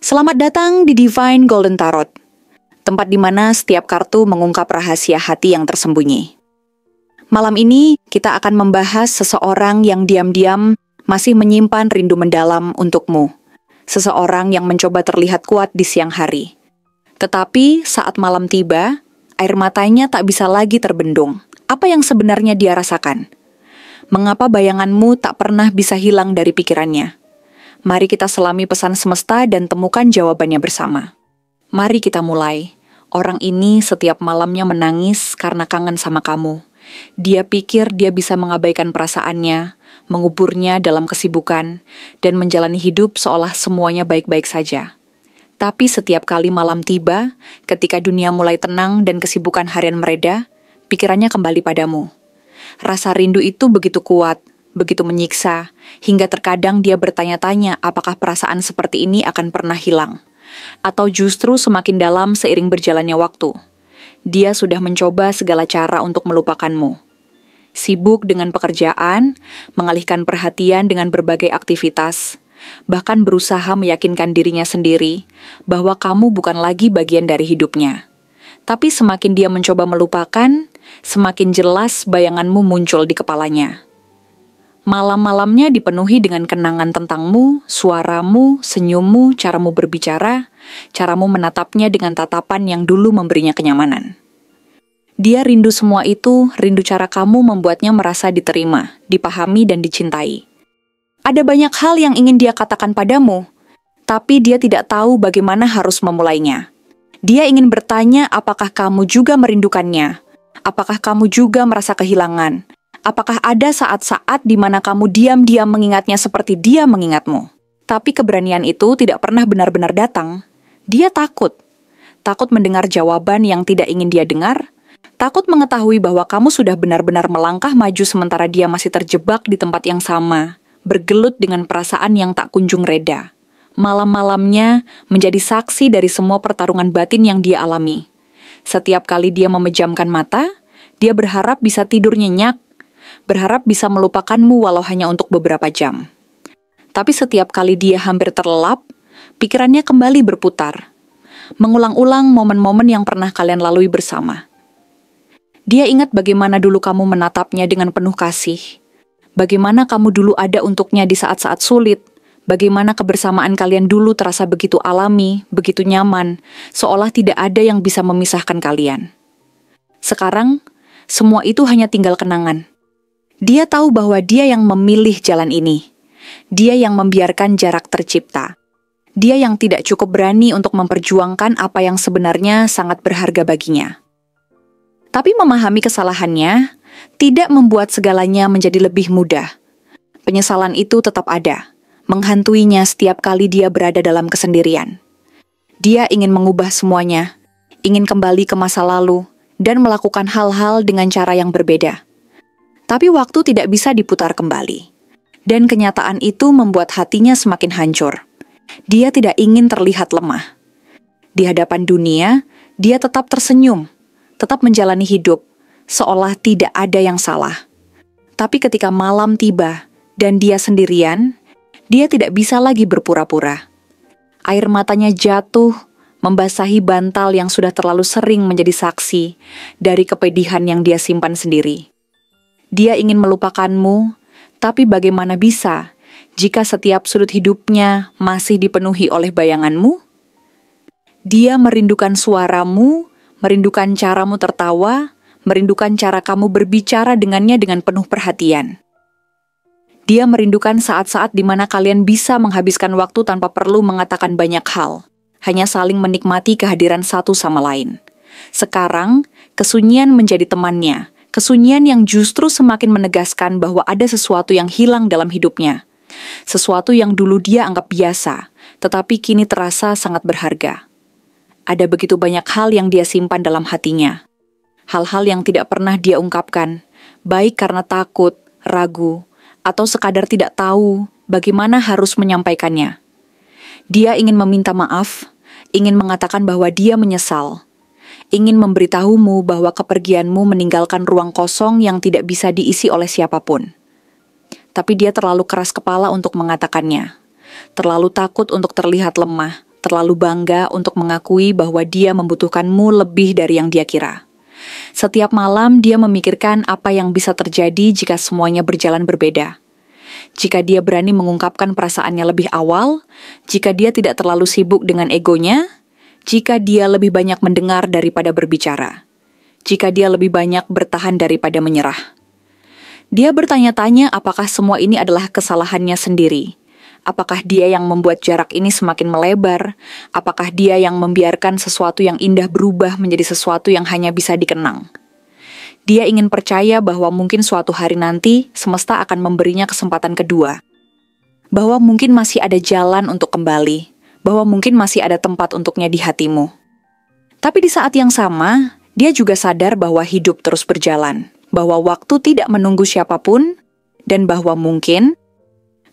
Selamat datang di Divine Golden Tarot, tempat di mana setiap kartu mengungkap rahasia hati yang tersembunyi. Malam ini kita akan membahas seseorang yang diam-diam masih menyimpan rindu mendalam untukmu. Seseorang yang mencoba terlihat kuat di siang hari. Tetapi saat malam tiba, air matanya tak bisa lagi terbendung. Apa yang sebenarnya dia rasakan? Mengapa bayanganmu tak pernah bisa hilang dari pikirannya? Mari kita selami pesan semesta dan temukan jawabannya bersama. Mari kita mulai. Orang ini setiap malamnya menangis karena kangen sama kamu. Dia pikir dia bisa mengabaikan perasaannya, menguburnya dalam kesibukan, dan menjalani hidup seolah semuanya baik-baik saja. Tapi setiap kali malam tiba, ketika dunia mulai tenang dan kesibukan harian mereda, pikirannya kembali padamu. Rasa rindu itu begitu kuat, begitu menyiksa, hingga terkadang dia bertanya-tanya apakah perasaan seperti ini akan pernah hilang, atau justru semakin dalam seiring berjalannya waktu. Dia sudah mencoba segala cara untuk melupakanmu. Sibuk dengan pekerjaan, mengalihkan perhatian dengan berbagai aktivitas, bahkan berusaha meyakinkan dirinya sendiri bahwa kamu bukan lagi bagian dari hidupnya. Tapi semakin dia mencoba melupakan, semakin jelas bayanganmu muncul di kepalanya. Malam-malamnya dipenuhi dengan kenangan tentangmu, suaramu, senyummu, caramu berbicara, caramu menatapnya dengan tatapan yang dulu memberinya kenyamanan. Dia rindu semua itu, rindu cara kamu membuatnya merasa diterima, dipahami dan dicintai. Ada banyak hal yang ingin dia katakan padamu, tapi dia tidak tahu bagaimana harus memulainya. Dia ingin bertanya apakah kamu juga merindukannya, apakah kamu juga merasa kehilangan. Apakah ada saat-saat di mana kamu diam-diam mengingatnya seperti dia mengingatmu? Tapi keberanian itu tidak pernah benar-benar datang. Dia takut mendengar jawaban yang tidak ingin dia dengar, takut mengetahui bahwa kamu sudah benar-benar melangkah maju sementara dia masih terjebak di tempat yang sama, bergelut dengan perasaan yang tak kunjung reda. Malam-malamnya menjadi saksi dari semua pertarungan batin yang dia alami. Setiap kali dia memejamkan mata, dia berharap bisa tidur nyenyak, berharap bisa melupakanmu walau hanya untuk beberapa jam. Tapi setiap kali dia hampir terlelap, pikirannya kembali berputar, mengulang-ulang momen-momen yang pernah kalian lalui bersama. Dia ingat bagaimana dulu kamu menatapnya dengan penuh kasih, bagaimana kamu dulu ada untuknya di saat-saat sulit, bagaimana kebersamaan kalian dulu terasa begitu alami, begitu nyaman, seolah tidak ada yang bisa memisahkan kalian. Sekarang, semua itu hanya tinggal kenangan. Dia tahu bahwa dia yang memilih jalan ini. Dia yang membiarkan jarak tercipta. Dia yang tidak cukup berani untuk memperjuangkan apa yang sebenarnya sangat berharga baginya. Tapi memahami kesalahannya tidak membuat segalanya menjadi lebih mudah. Penyesalan itu tetap ada, menghantuinya setiap kali dia berada dalam kesendirian. Dia ingin mengubah semuanya, ingin kembali ke masa lalu, dan melakukan hal-hal dengan cara yang berbeda. Tapi waktu tidak bisa diputar kembali. Dan kenyataan itu membuat hatinya semakin hancur. Dia tidak ingin terlihat lemah. Di hadapan dunia, dia tetap tersenyum, tetap menjalani hidup, seolah tidak ada yang salah. Tapi ketika malam tiba dan dia sendirian, dia tidak bisa lagi berpura-pura. Air matanya jatuh, membasahi bantal yang sudah terlalu sering menjadi saksi dari kepedihan yang dia simpan sendiri. Dia ingin melupakanmu, tapi bagaimana bisa jika setiap sudut hidupnya masih dipenuhi oleh bayanganmu? Dia merindukan suaramu, merindukan caramu tertawa, merindukan cara kamu berbicara dengannya dengan penuh perhatian. Dia merindukan saat-saat di mana kalian bisa menghabiskan waktu tanpa perlu mengatakan banyak hal, hanya saling menikmati kehadiran satu sama lain. Sekarang, kesunyian menjadi temannya. Kesunyian yang justru semakin menegaskan bahwa ada sesuatu yang hilang dalam hidupnya. Sesuatu yang dulu dia anggap biasa, tetapi kini terasa sangat berharga. Ada begitu banyak hal yang dia simpan dalam hatinya. Hal-hal yang tidak pernah dia ungkapkan, baik karena takut, ragu, atau sekadar tidak tahu bagaimana harus menyampaikannya. Dia ingin meminta maaf, ingin mengatakan bahwa dia menyesal, ingin memberitahumu bahwa kepergianmu meninggalkan ruang kosong yang tidak bisa diisi oleh siapapun. Tapi dia terlalu keras kepala untuk mengatakannya, terlalu takut untuk terlihat lemah, terlalu bangga untuk mengakui bahwa dia membutuhkanmu lebih dari yang dia kira. Setiap malam dia memikirkan apa yang bisa terjadi jika semuanya berjalan berbeda. Jika dia berani mengungkapkan perasaannya lebih awal, jika dia tidak terlalu sibuk dengan egonya, jika dia lebih banyak mendengar daripada berbicara, jika dia lebih banyak bertahan daripada menyerah. Dia bertanya-tanya apakah semua ini adalah kesalahannya sendiri. Apakah dia yang membuat jarak ini semakin melebar? Apakah dia yang membiarkan sesuatu yang indah berubah menjadi sesuatu yang hanya bisa dikenang? Dia ingin percaya bahwa mungkin suatu hari nanti semesta akan memberinya kesempatan kedua. Bahwa mungkin masih ada jalan untuk kembali. Bahwa mungkin masih ada tempat untuknya di hatimu. Tapi di saat yang sama, dia juga sadar bahwa hidup terus berjalan. Bahwa waktu tidak menunggu siapapun. Dan bahwa mungkin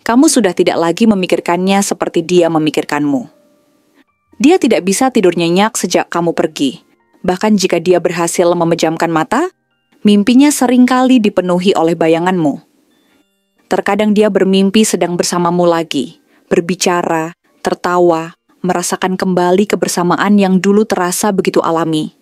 kamu sudah tidak lagi memikirkannya seperti dia memikirkanmu. Dia tidak bisa tidur nyenyak sejak kamu pergi. Bahkan jika dia berhasil memejamkan mata, mimpinya seringkali dipenuhi oleh bayanganmu. Terkadang dia bermimpi sedang bersamamu lagi, berbicara, tertawa, merasakan kembali kebersamaan yang dulu terasa begitu alami.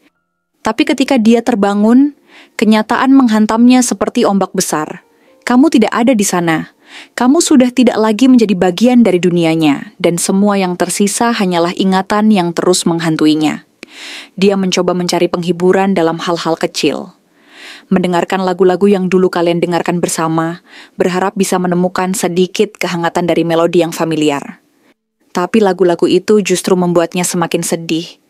Tapi ketika dia terbangun, kenyataan menghantamnya seperti ombak besar. Kamu tidak ada di sana. Kamu sudah tidak lagi menjadi bagian dari dunianya, dan semua yang tersisa hanyalah ingatan yang terus menghantuinya. Dia mencoba mencari penghiburan dalam hal-hal kecil. Mendengarkan lagu-lagu yang dulu kalian dengarkan bersama, berharap bisa menemukan sedikit kehangatan dari melodi yang familiar. Tapi lagu-lagu itu justru membuatnya semakin sedih,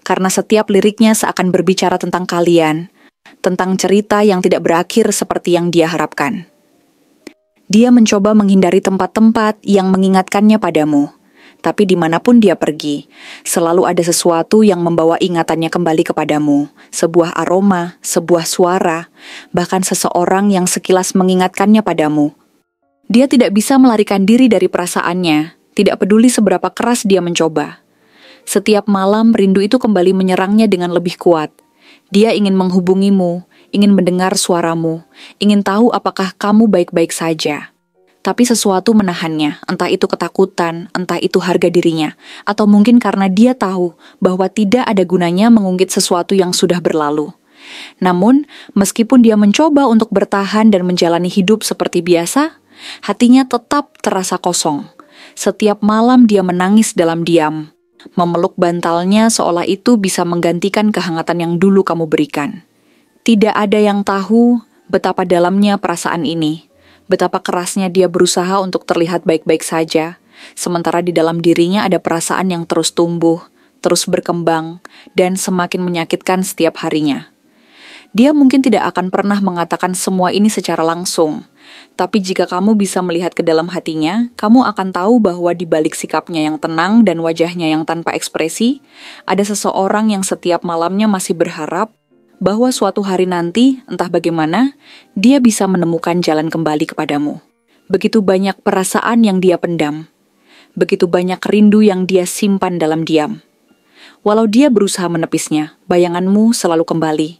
karena setiap liriknya seakan berbicara tentang kalian, tentang cerita yang tidak berakhir seperti yang dia harapkan. Dia mencoba menghindari tempat-tempat yang mengingatkannya padamu. Tapi dimanapun dia pergi, selalu ada sesuatu yang membawa ingatannya kembali kepadamu. Sebuah aroma, sebuah suara, bahkan seseorang yang sekilas mengingatkannya padamu. Dia tidak bisa melarikan diri dari perasaannya, tidak peduli seberapa keras dia mencoba. Setiap malam rindu itu kembali menyerangnya dengan lebih kuat. Dia ingin menghubungimu, ingin mendengar suaramu, ingin tahu apakah kamu baik-baik saja. Tapi sesuatu menahannya, entah itu ketakutan, entah itu harga dirinya, atau mungkin karena dia tahu bahwa tidak ada gunanya mengungkit sesuatu yang sudah berlalu. Namun, meskipun dia mencoba untuk bertahan dan menjalani hidup seperti biasa, hatinya tetap terasa kosong. Setiap malam dia menangis dalam diam, memeluk bantalnya seolah itu bisa menggantikan kehangatan yang dulu kamu berikan. Tidak ada yang tahu betapa dalamnya perasaan ini, betapa kerasnya dia berusaha untuk terlihat baik-baik saja, sementara di dalam dirinya ada perasaan yang terus tumbuh, terus berkembang, dan semakin menyakitkan setiap harinya. Dia mungkin tidak akan pernah mengatakan semua ini secara langsung, tapi jika kamu bisa melihat ke dalam hatinya, kamu akan tahu bahwa di balik sikapnya yang tenang dan wajahnya yang tanpa ekspresi, ada seseorang yang setiap malamnya masih berharap bahwa suatu hari nanti, entah bagaimana, dia bisa menemukan jalan kembali kepadamu. Begitu banyak perasaan yang dia pendam. Begitu banyak rindu yang dia simpan dalam diam. Walau dia berusaha menepisnya, bayanganmu selalu kembali,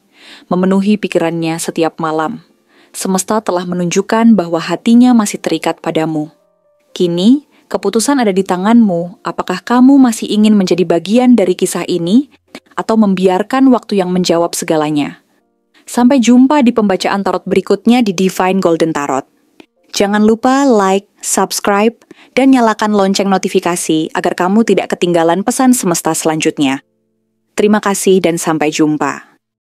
memenuhi pikirannya setiap malam. Semesta telah menunjukkan bahwa hatinya masih terikat padamu. Kini, keputusan ada di tanganmu, apakah kamu masih ingin menjadi bagian dari kisah ini, atau membiarkan waktu yang menjawab segalanya. Sampai jumpa di pembacaan tarot berikutnya di Divine Golden Tarot. Jangan lupa like, subscribe, dan nyalakan lonceng notifikasi agar kamu tidak ketinggalan pesan semesta selanjutnya. Terima kasih dan sampai jumpa.